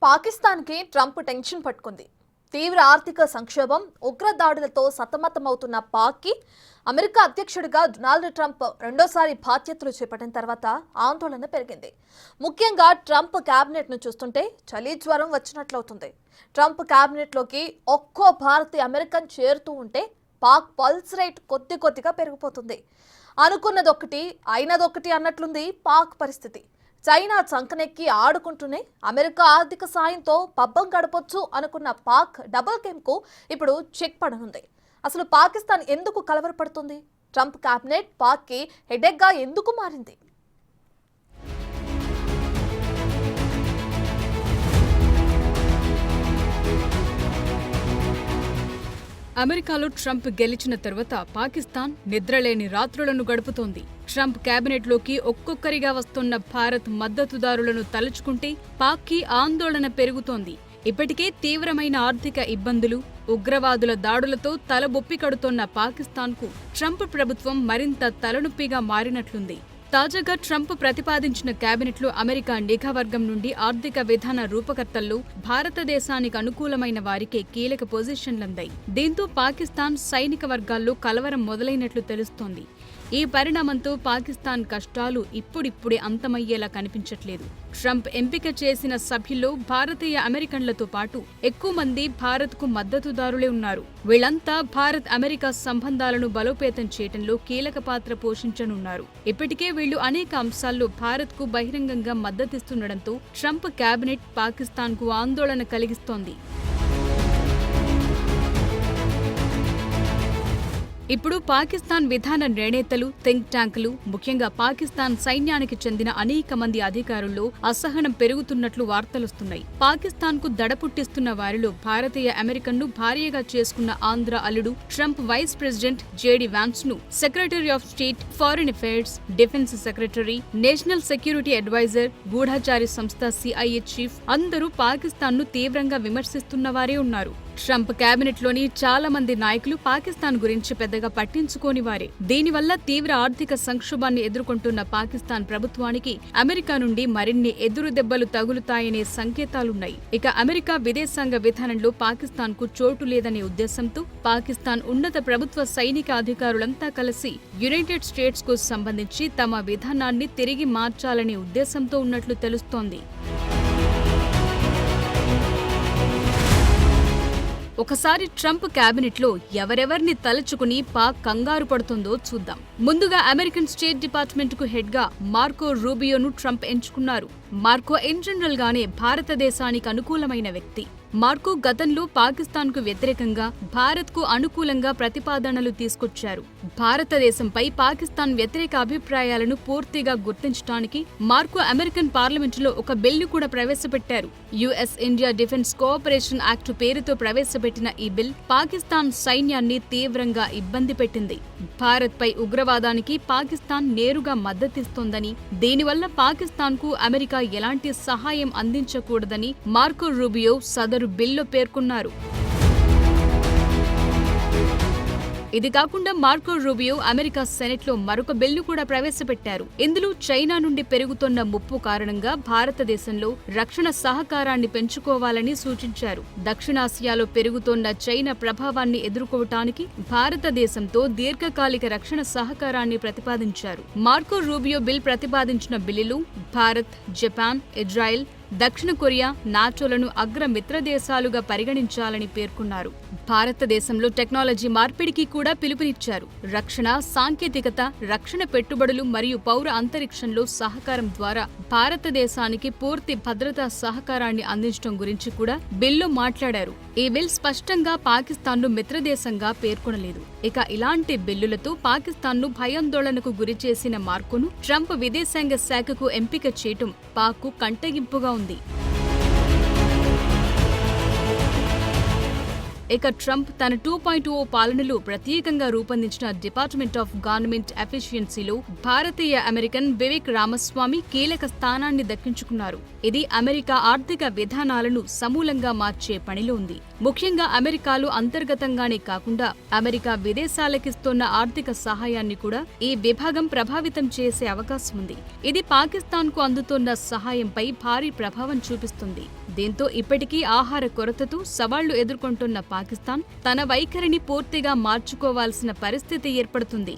పాకిస్తాన్కి Trump tension పట్టుకుంది. తీవ్ర ఆర్థిక సంక్షోభం, ఉగ్రదాడులతో సతమతమవుతున్న పాక్కి అమెరికా అధ్యక్షుడిగా డొనాల్డ్ ట్రంప్ రెండోసారి బాధ్యతలు చేపట్టిన తర్వాత ఆందోళన పెరిగింది. ముఖ్యంగా ట్రంప్ క్యాబినెట్ను చూస్తుంటే చలి జ్వరం వచ్చినట్లవుతుంది. ట్రంప్ క్యాబినెట్లోకి ఒక్కో భారతీయ అమెరికన్ చేరుతూ ఉంటే పాక్ పల్స్ రేట్ కొద్ది కొద్దిగా పెరిగిపోతుంది. అనుకున్నదొక్కటి అయినదొక్కటి అన్నట్లుంది పాక్ పరిస్థితి. చైనా చంకనెక్కి ఆడుకుంటూనే అమెరికా ఆర్థిక సాయంతో పబ్బం గడపొచ్చు అనుకున్న పాక్ డబుల్ గేమ్కు ఇప్పుడు చెక్ పడనుంది. అసలు పాకిస్తాన్ ఎందుకు కలవరపడుతుంది? ట్రంప్ క్యాబినెట్ పాక్కి హెడేక్గా ఎందుకు మారింది? అమెరికాలో ట్రంప్ గెలిచిన తర్వాత పాకిస్తాన్ నిద్రలేని రాత్రులను గడుపుతోంది. ట్రంప్ కేబినెట్లోకి ఒక్కొక్కరిగా వస్తున్న భారత్ మద్దతుదారులను తలుచుకుంటే పాక్కి ఆందోళన పెరుగుతోంది. ఇప్పటికే తీవ్రమైన ఆర్థిక ఇబ్బందులు, ఉగ్రవాదుల దాడులతో తలబొప్పి కడుతోన్న పాకిస్తాన్కు ట్రంప్ ప్రభుత్వం మరింత తలనొప్పిగా మారినట్లుంది. తాజాగా ట్రంప్ ప్రతిపాదించిన కేబినెట్లో అమెరికా నిఘా వర్గం నుండి ఆర్థిక విధాన రూపకర్తల్లో భారతదేశానికి అనుకూలమైన వారికే కీలక పొజిషన్లందాయి. దీంతో పాకిస్తాన్ సైనిక వర్గాల్లో కలవరం మొదలైనట్లు తెలుస్తోంది. ఈ పరిణామంతో పాకిస్తాన్ కష్టాలు ఇప్పుడిప్పుడే అంతమయ్యేలా కనిపించట్లేదు. ట్రంప్ ఎంపిక చేసిన సభ్యుల్లో భారతీయ అమెరికన్లతో పాటు ఎక్కువ మంది భారత్కు మద్దతుదారులే ఉన్నారు. వీళ్లంతా భారత్ అమెరికా సంబంధాలను బలోపేతం చేయడంలో కీలక పాత్ర పోషించనున్నారు. ఇప్పటికే వీళ్లు అనేక అంశాల్లో భారత్కు బహిరంగంగా మద్దతిస్తుండటంతో ట్రంప్ కేబినెట్ పాకిస్తాన్కు ఆందోళన కలిగిస్తోంది. ఇప్పుడు పాకిస్తాన్ విధాన నిర్ణేతలు, థింక్ ట్యాంకులు, ముఖ్యంగా పాకిస్తాన్ సైన్యానికి చెందిన అనేక మంది అధికారుల్లో అసహనం పెరుగుతున్నట్లు వార్తలొస్తున్నాయి. పాకిస్తాన్కు దడపుట్టిస్తున్న వారిలో భారతీయ అమెరికన్ను భార్యగా చేసుకున్న ఆంధ్ర అల్లుడు, Trump vice president JD Vance ను secretary of state, foreign affairs, defence secretary, national security adviser, గూఢచారి సంస్థ CIA చీఫ్ అందరూ పాకిస్తాన్ను తీవ్రంగా విమర్శిస్తున్న వారే ఉన్నారు. ట్రంప్ కేబినెట్లోని చాలా మంది నాయకులు పాకిస్తాన్ గురించి పెద్దగా పట్టించుకోని వారే. దీనివల్ల తీవ్ర ఆర్థిక సంక్షోభాన్ని ఎదుర్కొంటున్న పాకిస్తాన్ ప్రభుత్వానికి అమెరికా నుండి మరిన్ని ఎదురు దెబ్బలు తగులుతాయనే సంకేతాలున్నాయి. ఇక అమెరికా విదేశాంగ విధానంలో పాకిస్తాన్కు చోటు లేదనే ఉద్దేశంతో పాకిస్తాన్ ఉన్నత ప్రభుత్వ సైనిక అధికారులంతా కలిసి యునైటెడ్ స్టేట్స్ కు సంబంధించి తమ విధానాన్ని తిరిగి మార్చాలనే ఉద్దేశంతో ఉన్నట్లు తెలుస్తోంది. ఒకసారి ట్రంప్ కేబినెట్లో ఎవరెవర్ని తలుచుకుని పాక్ కంగారు పడుతుందో చూద్దాం. ముందుగా అమెరికన్ స్టేట్ డిపార్ట్మెంట్ కు హెడ్ గా మార్కో రూబియోను ట్రంప్ ఎంచుకున్నారు. మార్కో ఇన్ జనరల్ గానే భారతదేశానికి అనుకూలమైన వ్యక్తి. మార్కో గతంలో పాకిస్తాన్ కు వ్యతిరేకంగా భారత్ కు అనుకూలంగా ప్రతిపాదనలు తీసుకొచ్చారు. భారతదేశంపై పాకిస్తాన్ వ్యతిరేక అభిప్రాయాలను పూర్తిగా గుర్తించడానికి మార్కో అమెరికన్ పార్లమెంటులో ఒక బిల్లు కూడా ప్రవేశపెట్టారు. US India defence cooperation act పేరుతో ప్రవేశపెట్టిన ఈ బిల్ పాకిస్తాన్ సైన్యాన్ని తీవ్రంగా ఇబ్బంది పెట్టింది. భారత్ పై ఉగ్రవాదానికి పాకిస్తాన్ నేరుగా మద్దతిస్తోందని, దీనివల్ల పాకిస్తాన్ కు అమెరికా ఎలాంటి సహాయం అందించకూడదని మార్కో రూబియో సదరు బిల్లో పేర్కొన్నారు. ఇది కాకుండా మార్కో రూబియో అమెరికా సెనెట్లో మరొక బిల్లు కూడా ప్రవేశపెట్టారు. ఇందులో చైనా నుండి పెరుగుతున్న ముప్పు కారణంగా భారతదేశంలో రక్షణ సహకారాన్ని పెంచుకోవాలని సూచించారు. దక్షిణాసియాలో పెరుగుతోన్న చైనా ప్రభావాన్ని ఎదుర్కోవటానికి భారతదేశంతో దీర్ఘకాలిక రక్షణ సహకారాన్ని ప్రతిపాదించారు. మార్కో రూబియో బిల్ ప్రతిపాదించిన బిల్లులు భారత్, జపాన్, ఇజ్రాయెల్, దక్షిణ కొరియా, నాటోలను అగ్ర మిత్ర దేశాలుగా పరిగణించాలని పేర్కొన్నారు. భారతదేశంలో టెక్నాలజీ మార్పిడికి కూడా పిలుపునిచ్చారు. రక్షణ, సాంకేతికత, రక్షణ పెట్టుబడులు మరియు పౌర అంతరిక్షంలో సహకారం ద్వారా భారతదేశానికి పూర్తి భద్రతా సహకారాన్ని అందించడం గురించి కూడా బిల్లో మాట్లాడారు. ఈ బిల్ స్పష్టంగా పాకిస్తాన్ను మిత్రదేశంగా పేర్కొనలేదు. ఇక ఇలాంటి బిల్లులతో పాకిస్తాన్ను భయాందోళనకు గురిచేసిన మార్కోను ట్రంప్ విదేశాంగ శాఖకు ఎంపిక చేయటం పాక్కు కంటగింపుగా ఉంది. ఇక ట్రంప్ తన 2.0 పాలనలో ప్రత్యేకంగా రూపొందించిన డిపార్ట్మెంట్ ఆఫ్ గవర్నమెంట్ ఎఫిషియన్సీలో భారతీయ అమెరికన్ వివేక్ రామస్వామి కీలక స్థానాన్ని దక్కించుకున్నారు. ఇది అమెరికా ఆర్థిక విధానాలను సమూలంగా మార్చే పనిలో ఉంది. ముఖ్యంగా అమెరికాలో అంతర్గతంగానే కాకుండా అమెరికా విదేశాలకిస్తున్న ఆర్థిక సహాయాన్ని కూడా ఈ విభాగం ప్రభావితం చేసే అవకాశం ఉంది. ఇది పాకిస్తాన్కు అందుతున్న సహాయంపై భారీ ప్రభావం చూపిస్తుంది. దీంతో ఇప్పటికీ ఆహార కొరతతో సవాళ్లు ఎదుర్కొంటున్న పాకిస్తాన్ తన వైఖరిని పూర్తిగా మార్చుకోవాల్సిన పరిస్థితి ఏర్పడుతుంది.